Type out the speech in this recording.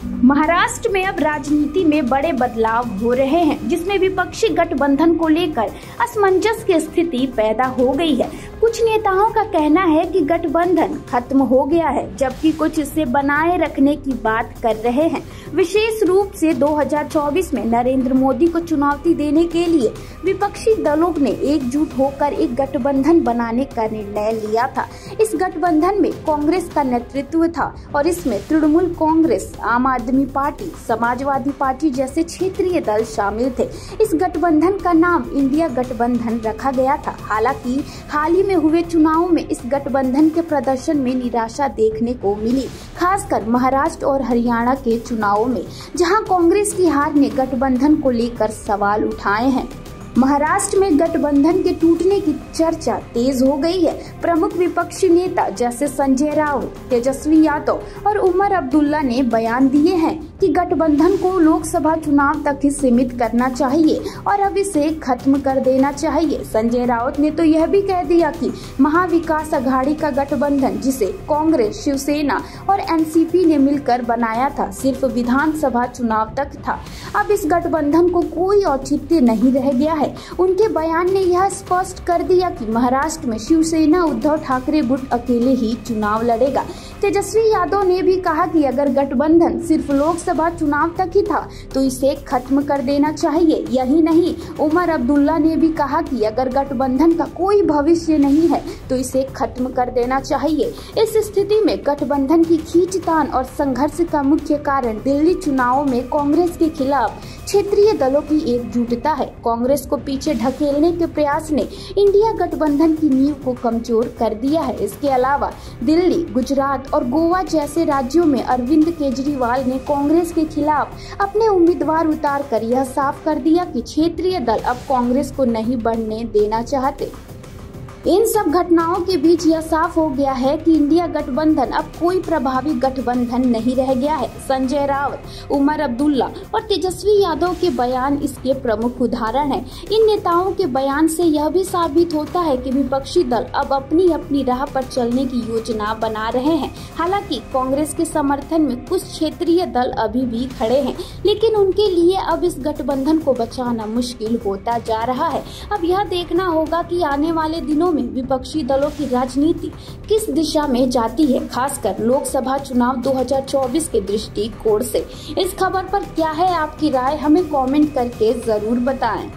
महाराष्ट्र में अब राजनीति में बड़े बदलाव हो रहे हैं, जिसमें विपक्षी गठबंधन को लेकर असमंजस की स्थिति पैदा हो गई है। कुछ नेताओं का कहना है कि गठबंधन खत्म हो गया है, जबकि कुछ इसे बनाए रखने की बात कर रहे हैं। विशेष रूप से 2024 में नरेंद्र मोदी को चुनौती देने के लिए विपक्षी दलों ने एकजुट होकर एक गठबंधन बनाने का निर्णय लिया था। इस गठबंधन में कांग्रेस का नेतृत्व था और इसमें तृणमूल कांग्रेस, आम आदमी पार्टी, समाजवादी पार्टी जैसे क्षेत्रीय दल शामिल थे। इस गठबंधन का नाम इंडिया गठबंधन रखा गया था। हालांकि हाल ही में हुए चुनावों में इस गठबंधन के प्रदर्शन में निराशा देखने को मिली, खासकर महाराष्ट्र और हरियाणा के चुनावों में, जहां कांग्रेस की हार ने गठबंधन को लेकर सवाल उठाए हैं। महाराष्ट्र में गठबंधन के टूटने की चर्चा तेज हो गई है। प्रमुख विपक्षी नेता जैसे संजय राउत, तेजस्वी यादव और उमर अब्दुल्ला ने बयान दिए हैं कि गठबंधन को लोकसभा चुनाव तक ही सीमित करना चाहिए और अब इसे खत्म कर देना चाहिए। संजय राउत ने तो यह भी कह दिया कि महाविकास अघाड़ी का गठबंधन, जिसे कांग्रेस, शिवसेना और एनसीपी ने मिलकर बनाया था, सिर्फ विधानसभा चुनाव तक था। अब इस गठबंधन को कोई औचित्य नहीं रह गया है। उनके बयान ने यह स्पष्ट कर दिया कि महाराष्ट्र में शिवसेना उद्धव ठाकरे गुट अकेले ही चुनाव लड़ेगा। तेजस्वी यादव ने भी कहा कि अगर गठबंधन सिर्फ लोकसभा चुनाव तक ही था तो इसे खत्म कर देना चाहिए। यही नहीं, उमर अब्दुल्ला ने भी कहा कि अगर गठबंधन का कोई भविष्य नहीं है तो इसे खत्म कर देना चाहिए। इस स्थिति में गठबंधन की खींचतान और संघर्ष का मुख्य कारण दिल्ली चुनावों में कांग्रेस के खिलाफ क्षेत्रीय दलों की एकजुटता है। कांग्रेस को पीछे ढकेलने के प्रयास ने इंडिया गठबंधन की नींव को कमजोर कर दिया है। इसके अलावा दिल्ली, गुजरात और गोवा जैसे राज्यों में अरविंद केजरीवाल ने कांग्रेस के खिलाफ अपने उम्मीदवार उतारकर यह साफ कर दिया कि क्षेत्रीय दल अब कांग्रेस को नहीं बढ़ने देना चाहते। इन सब घटनाओं के बीच यह साफ हो गया है कि इंडिया गठबंधन अब कोई प्रभावी गठबंधन नहीं रह गया है। संजय राउत, उमर अब्दुल्ला और तेजस्वी यादव के बयान इसके प्रमुख उदाहरण हैं। इन नेताओं के बयान से यह भी साबित होता है कि विपक्षी दल अब अपनी अपनी राह पर चलने की योजना बना रहे हैं। हालांकि कांग्रेस के समर्थन में कुछ क्षेत्रीय दल अभी भी खड़े हैं, लेकिन उनके लिए अब इस गठबंधन को बचाना मुश्किल होता जा रहा है। अब यह देखना होगा कि आने वाले दिनों में विपक्षी दलों की राजनीति किस दिशा में जाती है, खासकर लोकसभा चुनाव 2024 के दृष्टिकोण से। इस खबर पर क्या है आपकी राय, हमें कमेंट करके जरूर बताएं।